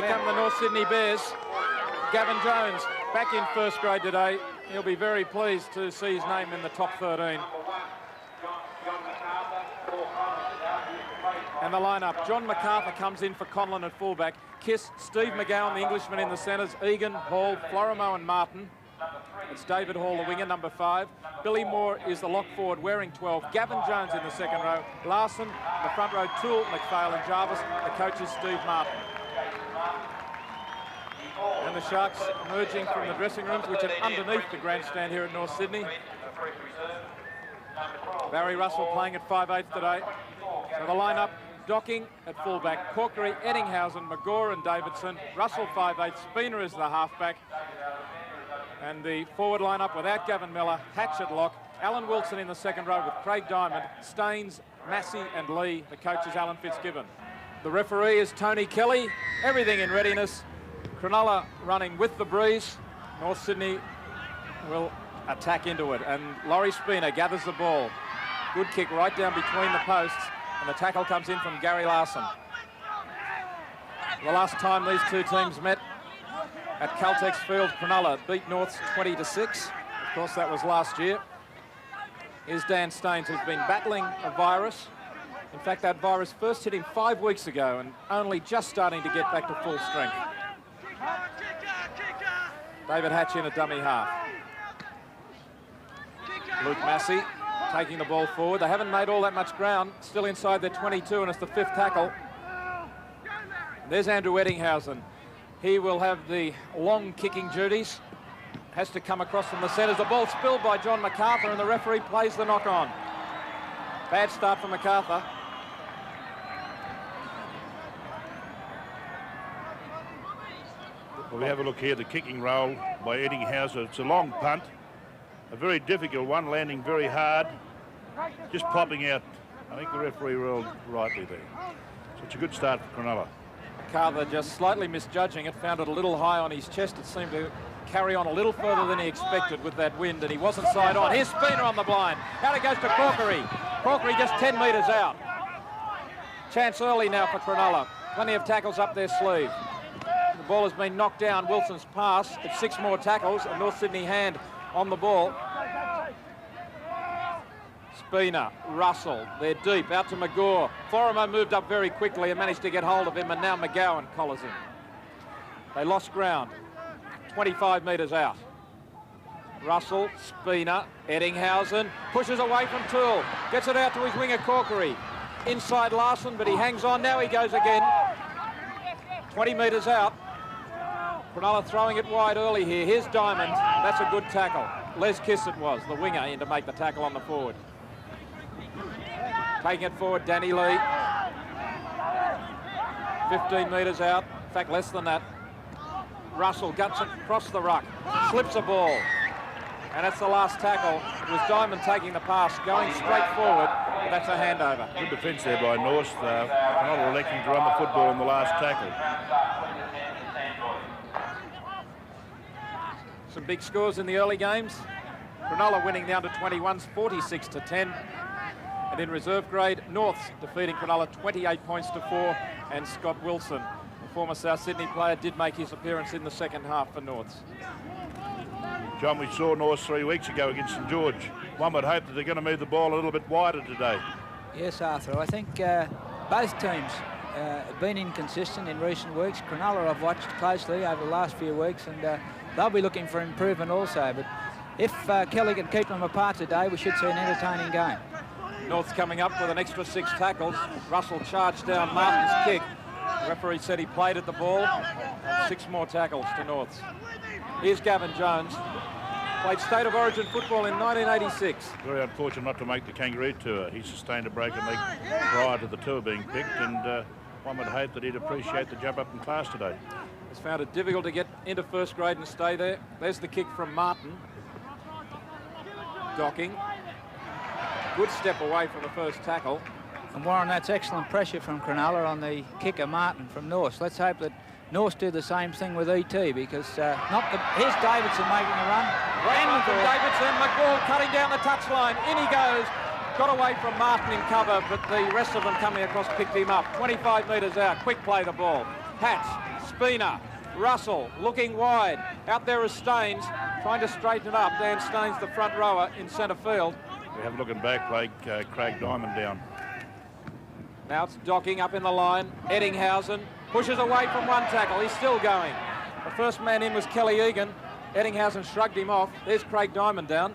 come the North Sydney Bears. Gavin Jones, back in first grade today. He'll be very pleased to see his name in the top 13. And the lineup, John MacArthur comes in for Conlon at fullback. Kiss, Steve McGowan, the Englishman in the centres. Egan, Hall, Florimo and Martin. It's David Hall, the winger, number 5. Billy Moore is the lock forward, wearing 12. Gavin Jones in the second row. Larson, the front row, Toole, McPhail and Jarvis. The coach is Steve Martin. And the Sharks emerging from the dressing rooms, which are underneath the grandstand here at North Sydney. Barry Russell playing at 5/8 today. So the lineup, Docking at fullback, Corkery, Eddinghausen, McGaw and Davidson. Russell 5/8, Spina is the halfback. And the forward lineup without Gavin Miller, Hatch at lock, Alan Wilson in the second row with Craig Diamond, Staines, Massey and Lee. The coach is Alan Fitzgibbon. The referee is Tony Kelly. Everything in readiness. Cronulla running with the breeze. North Sydney will attack into it. And Laurie Spina gathers the ball. Good kick right down between the posts. And the tackle comes in from Gary Larson. The last time these two teams met at Caltex Field, Cronulla beat Norths 20-6. Of course, that was last year. Here's Dan Staines, who's been battling a virus. In fact, that virus first hit him 5 weeks ago and only just starting to get back to full strength. David Hatch in a dummy half. Luke Massey taking the ball forward. They haven't made all that much ground. Still inside their 22, and it's the 5th tackle. There's Andrew Eddinghausen. He will have the long kicking duties. Has to come across from the centres. The ball spilled by John MacArthur, and the referee plays the knock on. Bad start for MacArthur. Well, we have a look here, the kicking roll by Eddinghausen. It's a long punt, a very difficult one, landing very hard, just popping out. I think the referee ruled rightly there. So it's a good start for Cronulla. MacArthur just slightly misjudging it, found it a little high on his chest. It seemed to carry on a little further than he expected with that wind, and he wasn't side on. Here's Spina on the blind. Out it goes to Corkery. Corkery just 10 metres out. Chance early now for Cronulla. Plenty of tackles up their sleeve. The ball has been knocked down. Wilson's pass. It's 6 more tackles. A North Sydney hand on the ball. Spina, Russell, they're deep, out to McGaw. Florimo moved up very quickly and managed to get hold of him, and now McGowan collars him. They lost ground, 25 metres out. Russell, Spina, Eddinghausen, pushes away from Toole, gets it out to his winger Corkery. Inside Larson, but he hangs on, now he goes again. 20 metres out. Cronulla throwing it wide early here. Here's Diamond, that's a good tackle. Les Kiss it was, the winger, in to make the tackle on the forward. Taking it forward, Danny Lee. 15 metres out, in fact less than that. Russell guts it across the ruck, slips a ball. And that's the last tackle. It was Diamond taking the pass, going straight forward. But that's a handover. Good defence there by North. Cronulla electing to run the football in the last tackle. Some big scores in the early games. Cronulla winning the under-21s 46-10. And in reserve grade, Norths defeating Cronulla 28 points to 4. And Scott Wilson, the former South Sydney player, did make his appearance in the second half for Norths. John, we saw North 3 weeks ago against St George. One would hope that they're going to move the ball a little bit wider today. Yes, Arthur. I think both teams have been inconsistent in recent weeks. Cronulla I've watched closely over the last few weeks, and they'll be looking for improvement also. But if Kelly can keep them apart today, we should see an entertaining game. North's coming up with an extra 6 tackles. Russell charged down Martin's kick. The referee said he played at the ball. 6 more tackles to Norths. Here's Gavin Jones. Played State of Origin football in 1986. Very unfortunate not to make the Kangaroo Tour. He sustained a broken leg prior to the tour being picked, and one would hope that he'd appreciate the jump up in class today. He's found it difficult to get into first grade and stay there. There's the kick from Martin. Docking. Good step away from the first tackle. And Warren, that's excellent pressure from Cronulla on the kicker Martin from North. Let's hope that North do the same thing with ET, because here's Davidson making a run. Great run from Davidson. McGaw cutting down the touchline. In he goes. Got away from Martin in cover, but the rest of them coming across picked him up. 25 metres out. Quick play the ball. Patch, Spina, Russell looking wide. Out there is Staines trying to straighten it up. Dan Staines, the front rower in centre field. We have a look in back play, Craig Diamond down. Now it's Docking up in the line. Eddinghausen pushes away from one tackle. He's still going. The first man in was Kelly Egan. Eddinghausen shrugged him off. There's Craig Diamond down.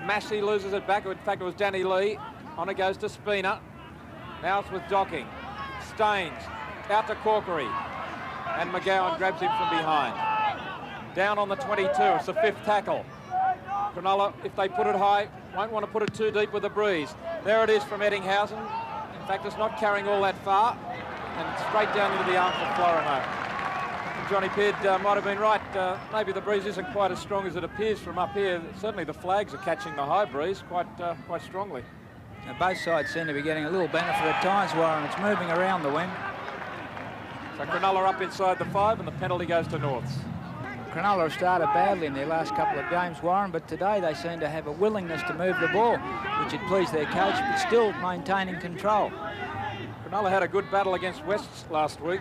Massey loses it back. In fact, it was Danny Lee. On it goes to Spina. Now it's with Docking. Staines out to Corkery. And McGowan grabs him from behind. Down on the 22. It's the 5th tackle. Cronulla, if they put it high, won't want to put it too deep with the breeze. There it is from Eddinghausen. In fact, it's not carrying all that far. And straight down into the arms of Florimo. Johnny Peard might have been right. Maybe the breeze isn't quite as strong as it appears from up here. Certainly the flags are catching the high breeze quite strongly. Now both sides seem to be getting a little benefit at times, Warren. It's moving around the wind. So Cronulla up inside the 5 and the penalty goes to Norths. Cronulla have started badly in their last couple of games, Warren, but today they seem to have a willingness to move the ball, which would please their coach, but still maintaining control. Cronulla had a good battle against Wests last week.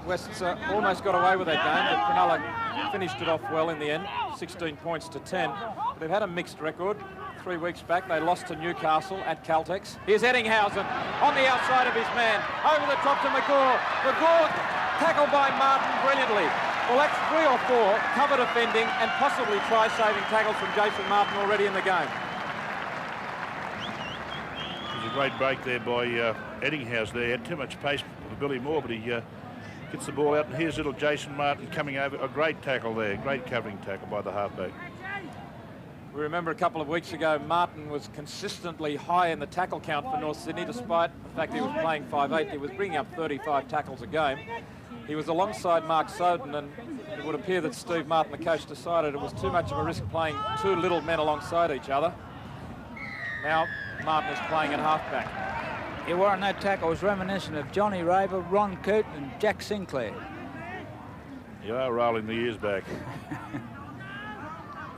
Wests almost got away with that game, but Cronulla finished it off well in the end, 16 points to 10. But they've had a mixed record. 3 weeks back, they lost to Newcastle at Caltex. Here's Eddinghausen on the outside of his man, over the top to McGaw. McGaw tackled by Martin brilliantly. Well, that's 3 or 4 cover defending and possibly try-saving tackles from Jason Martin already in the game. It was a great break there by Eddinghausen there. He had too much pace for Billy Moore, but he gets the ball out, and here's little Jason Martin coming over. A great tackle there, great covering tackle by the halfback. We remember a couple of weeks ago, Martin was consistently high in the tackle count for North Sydney, despite the fact he was playing 5'8". He was bringing up 35 tackles a game. He was alongside Mark Soden, and it would appear that Steve Martin, the coach, decided it was too much of a risk playing 2 little men alongside each other. Now Martin is playing at halfback. Yeah, Warren, that tackle was reminiscent of Johnny Raver, Ron Coote and Jack Sinclair. You are rolling the years back.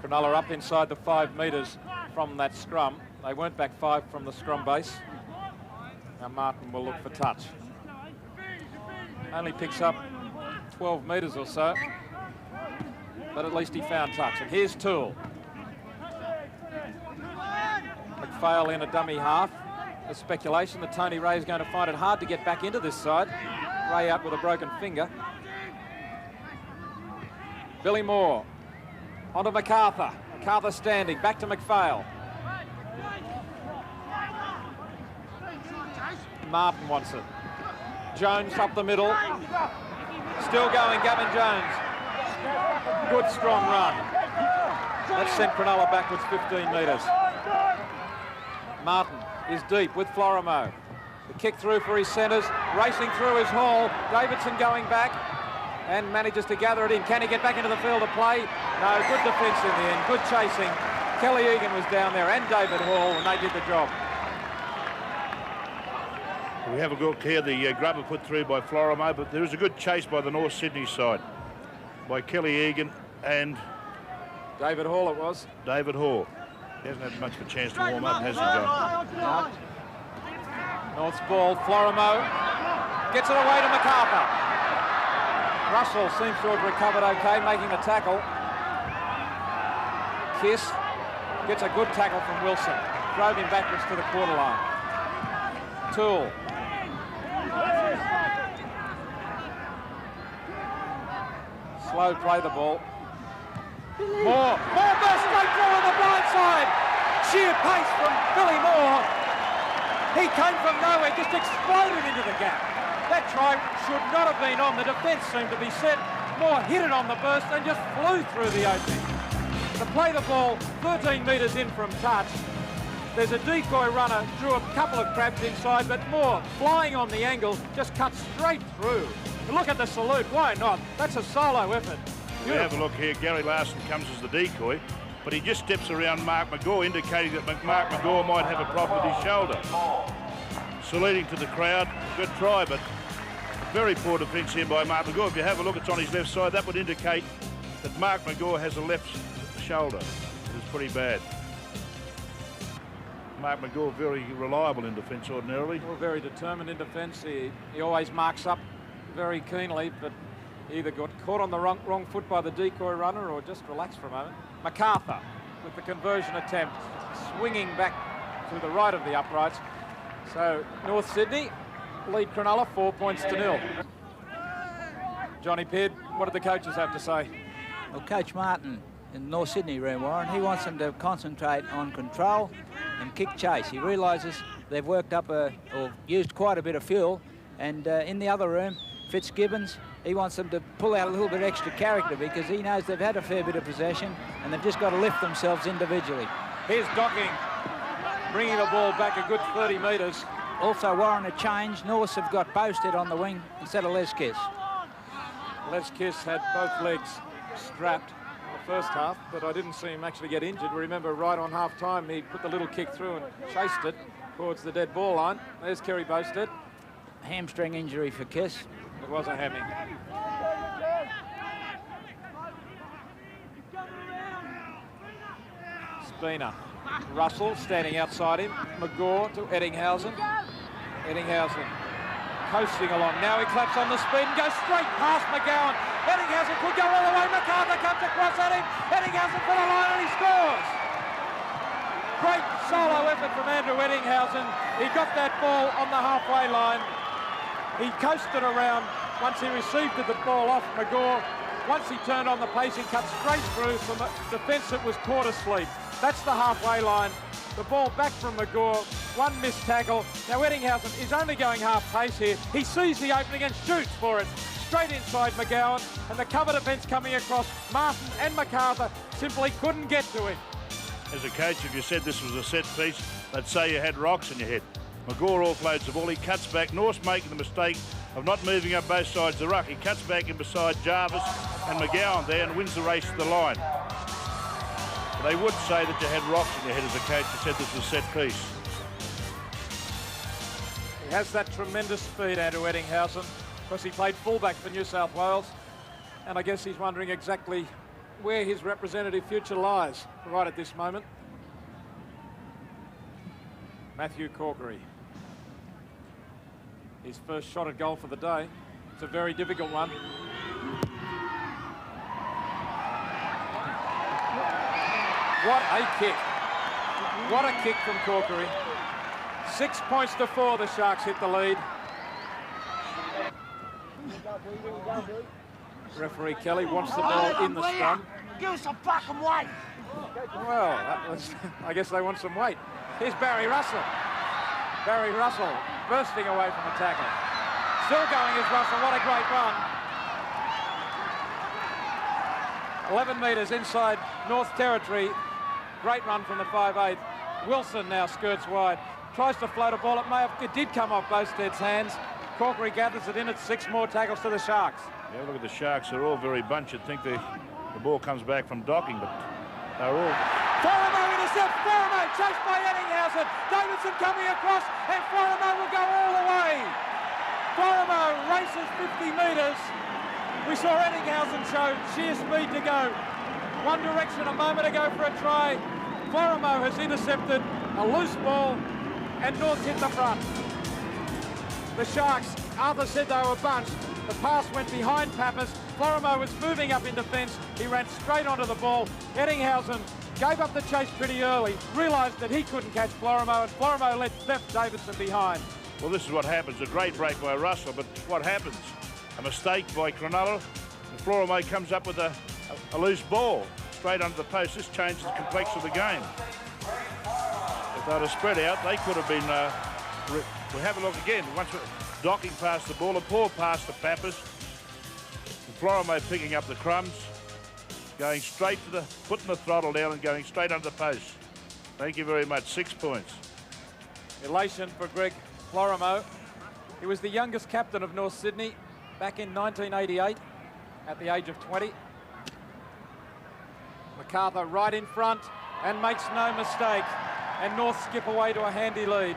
Cronulla up inside the 5 metres from that scrum. They weren't back 5 from the scrum base. Now Martin will look for touch. Only picks up 12 metres or so, but at least he found touch. And here's Toole. McPhail in a dummy half. The speculation that Tony Ray is going to find it hard to get back into this side. Ray out with a broken finger. Billy Moore onto MacArthur. MacArthur standing, back to McPhail. Martin wants it. Jones up the middle. Still going, Gavin Jones. Good strong run. That sent Cronulla backwards 15 metres. Martin is deep with Florimo. The kick through for his centres, racing through his haul. Davidson going back and manages to gather it in. Can he get back into the field of play? No, good defence in the end, good chasing. Kelly Egan was down there and David Hall, and they did the job. We have a look here, the grubber put through by Florimo, but there was a good chase by the North Sydney side by Kelly Egan and David Hall it was. David Hall. He hasn't had much of a chance to warm up, has he, John? No. North's ball, Florimo gets it away to MacArthur. Russell seems to have recovered okay, making the tackle. Kiss gets a good tackle from Wilson. Drove him backwards to the quarter line. Toole. Slow play the ball. Moore burst straight through on the blind side. Sheer pace from Billy Moore. He came from nowhere, just exploded into the gap. That try should not have been on. The defence seemed to be set. Moore hit it on the burst and just flew through the opening. To play the ball 13 metres in from touch. There's a decoy runner, drew a couple of crabs inside, but Moore, flying on the angle, just cut straight through. And look at the salute, why not? That's a solo effort. We have a look here. Gary Larson comes as the decoy, but he just steps around Mark McGaw, indicating that Mark McGaw might have a problem with his shoulder. Saluting to the crowd, good try, but very poor defence here by Mark McGaw. If you have a look, it's on his left side. That would indicate that Mark McGaw has a left shoulder. It is pretty bad. Mark McGaw very reliable in defence ordinarily. Well, very determined in defence. He always marks up very keenly, but he either got caught on the wrong foot by the decoy runner or just relaxed for a moment. MacArthur with the conversion attempt, swinging back to the right of the uprights. So North Sydney lead Cronulla 4 points to 0. Johnny Peard, what did the coaches have to say? Well, Coach Martin in North Sydney room, Warren, he wants them to concentrate on control and kick chase. He realises they've worked up or used quite a bit of fuel, and in the other room, Fitzgibbons, he wants them to pull out a little bit extra character because he knows they've had a fair bit of possession and they've just got to lift themselves individually. Here's Docking, bringing the ball back a good 30 metres. Also, Warren, a change. Norths have got Boasted on the wing instead of Les Kiss. Les Kiss had both legs strapped in the first half, but I didn't see him actually get injured. Remember, right on half-time, he put the little kick through and chased it towards the dead ball line. There's Kerry Boasted. Hamstring injury for Kiss. It was a hammy. Spina. Russell standing outside him. McGaw to Eddinghausen. Eddinghausen coasting along. Now he claps on the speed and goes straight past McGowan. Eddinghausen could go all the way. MacArthur comes across at him. Eddinghausen for the line and he scores. Great solo effort from Andrew Eddinghausen. He got that ball on the halfway line. He coasted around once he received the ball off McGaw. Once he turned on the pace, he cut straight through from a defence that was caught asleep. That's the halfway line. The ball back from McGaw. One missed tackle. Now Eddinghausen is only going half pace here. He sees the opening and shoots for it. Straight inside McGowan. And the cover defence coming across. Martin and MacArthur simply couldn't get to him. As a coach, if you said this was a set piece, they'd say you had rocks in your head. McGaw offloads the ball. He cuts back. North's making the mistake of not moving up both sides of the ruck. He cuts back in beside Jarvis and McGowan there and wins the race to the line. But they would say that you had rocks in your head as a coach who said this was a set piece. He has that tremendous speed, Andrew Eddinghausen, because he played fullback for New South Wales. And I guess he's wondering exactly where his representative future lies right at this moment. Matthew Corkery. His first shot at goal for the day. It's a very difficult one. What a kick. What a kick from Corkery. 6 points to 4, the Sharks hit the lead. Referee Kelly wants the ball in the scrum. Give us some fucking weight. Well, that was, I guess they want some weight. Here's Barry Russell. Barry Russell bursting away from the tackle. Still going is Russell. What a great run. 11 metres inside North Territory. Great run from the 5'8". Wilson now skirts wide. Tries to float a ball. It did come off Boasted's hands. Corkery gathers it in. It's 6 more tackles to the Sharks. Yeah, look at the Sharks. They're all very bunched. You'd think the ball comes back from Docking, but they're all... Florimo intercepts. Florimo chased by Eddinghausen. Davidson coming across, and Florimo will go all the way. Florimo races 50 metres. We saw Eddinghausen show sheer speed to go one direction a moment ago for a try. Florimo has intercepted a loose ball, and North hit the front. The Sharks, Arthur said they were bunched. The pass went behind Pappas. Florimo was moving up in defence. He ran straight onto the ball. Eddinghausen gave up the chase pretty early, realised that he couldn't catch Florimo, and Florimo left Davidson behind. Well, this is what happens. A great break by Russell, but what happens? A mistake by Cronulla, and Florimo comes up with a loose ball straight under the post. This changes the complexion of the game. If they'd have spread out, they could have been... we'll have a look again. Once Docking passed the ball, a poor pass to Pappas. And Florimo picking up the crumbs, going straight to the... putting the throttle down and going straight under the post. Thank you very much. 6 points. Elation for Greg Florimo. He was the youngest captain of North Sydney back in 1988 at the age of 20. MacArthur right in front and makes no mistake. And North skip away to a handy lead.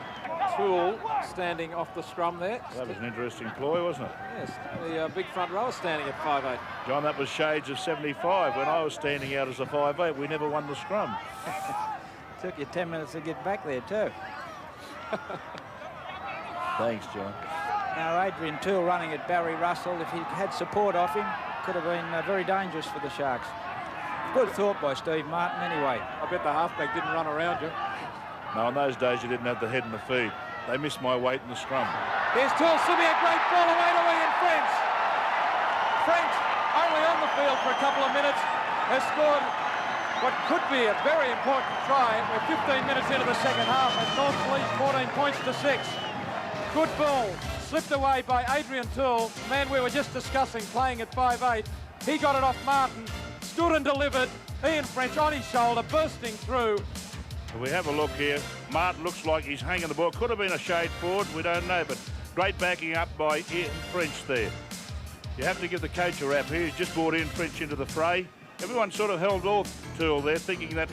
Toole standing off the scrum there. That was an interesting ploy, wasn't it? Yes, the big front rower standing at 5'8". John, that was shades of 75 when I was standing out as a 5'8". We never won the scrum. Took you 10 minutes to get back there too. Thanks, John. Now Adrian Toole running at Barry Russell. If he had support off him, could have been very dangerous for the Sharks. Good thought by Steve Martin anyway. I bet the halfback didn't run around you. No, in those days you didn't have the head and the feet. They missed my weight in the scrum. Here's Toole, Simi, a great ball away to Ian French. French, only on the field for a couple of minutes, has scored what could be a very important try. We're 15 minutes into the second half and North leads 14 points to 6. Good ball, slipped away by Adrian Toole, the man we were just discussing, playing at 5'8". He got it off Martin, stood and delivered. Ian French on his shoulder, bursting through. If we have a look here, Martin looks like he's hanging the ball. Could have been a shade forward, we don't know, but great backing up by Ian French there. You have to give the coach a rap here. He's just brought Ian French into the fray. Everyone sort of held off Toole there, thinking that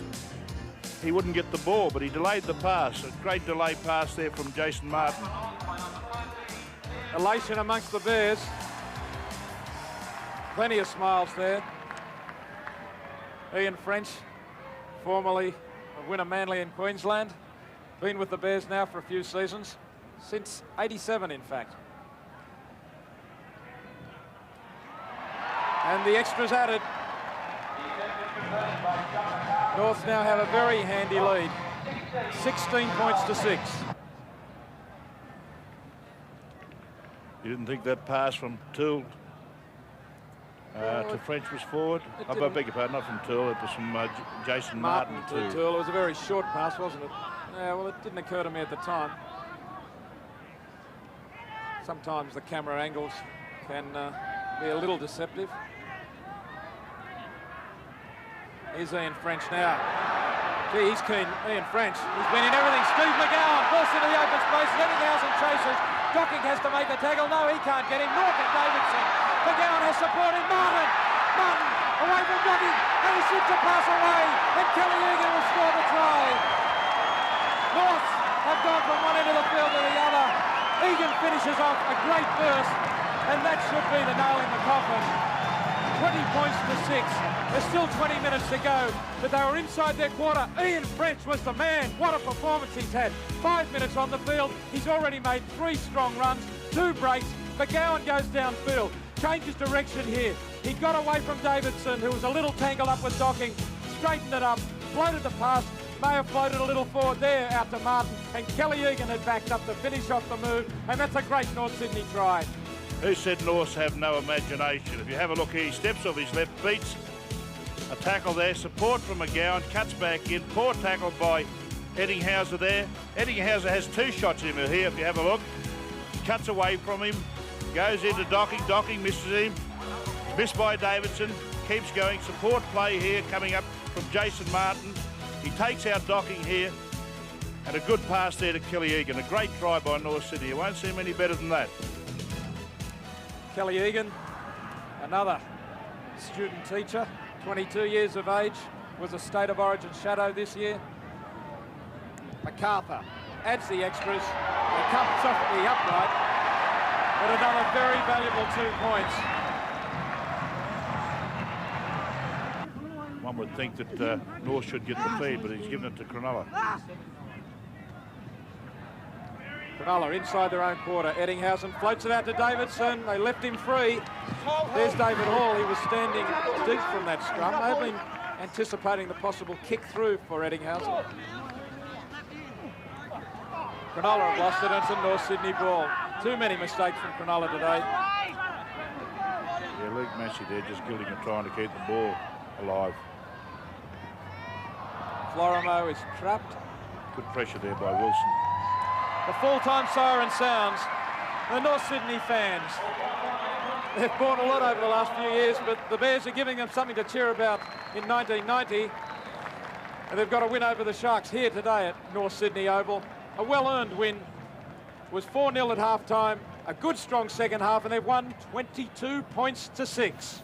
he wouldn't get the ball, but he delayed the pass. A great delay pass there from Jason Martin. Elation amongst the Bears. Plenty of smiles there. Ian French, formerly a winner Manly in Queensland. Been with the Bears now for a few seasons. Since '87, in fact. And the extras added. North now have a very handy lead. 16 points to 6. You didn't think that pass from Toole to French was forward? I beg your pardon, not from Toole, it was from Jason Martin to Toole. It was a very short pass, wasn't it? Yeah, well, it didn't occur to me at the time. Sometimes the camera angles can be a little deceptive. Here's Ian French now. Gee, he's keen, Ian French. He's been in everything. Steve McGowan bursts into the open space. Eddinghausen chases. Docking has to make the tackle. No, he can't get him. North and Davidson. McGowan has supported Martin. Martin away from Docking. And he shoots a pass away. And Kelly Egan will score the try. North have gone from one end of the field to the other. Egan finishes off a great burst. And that should be the nail in the coffin. 20 points to 6. There's still 20 minutes to go, but they were inside their quarter. Ian French was the man. What a performance he's had. 5 minutes on the field. He's already made 3 strong runs, 2 breaks. McGowan goes downfield, changes direction here. He got away from Davidson, who was a little tangled up with Docking, straightened it up, floated the pass, may have floated a little forward there out to Martin, and Kelly Egan had backed up to finish off the move, and that's a great North Sydney try. Who said Norths have no imagination? If you have a look here, he steps off his left, beats a tackle there, support from McGowan, cuts back in, poor tackle by Eddinghausen there. Eddinghausen has 2 shots in him here, if you have a look. Cuts away from him, goes into Docking, Docking misses him. Missed by Davidson, keeps going, support play here coming up from Jason Martin. He takes out Docking here, and a good pass there to Kelly Egan. A great try by North Sydney. You won't see him any better than that. Kelly Egan, another student teacher, 22 years of age, was a State of Origin shadow this year. MacArthur adds the extras, and comes off the upright, but another very valuable 2 points. One would think that North should get the feed, but he's given it to Cronulla. Cronulla inside their own quarter. Eddinghausen floats it out to Davidson. They left him free. There's David Hall. He was standing deep from that scrum. They've been anticipating the possible kick through for Eddinghausen. Cronulla have lost it, and it's a North Sydney ball. Too many mistakes from Cronulla today. Yeah, Luke Massey there just guilty of trying to keep the ball alive. Florimo is trapped. Good pressure there by Wilson. The full-time siren sounds. The North Sydney fans. They've borne a lot over the last few years, but the Bears are giving them something to cheer about in 1990. And they've got a win over the Sharks here today at North Sydney Oval. A well-earned win. It was 4-0 at half-time. A good, strong second half, and they've won 22 points to 6.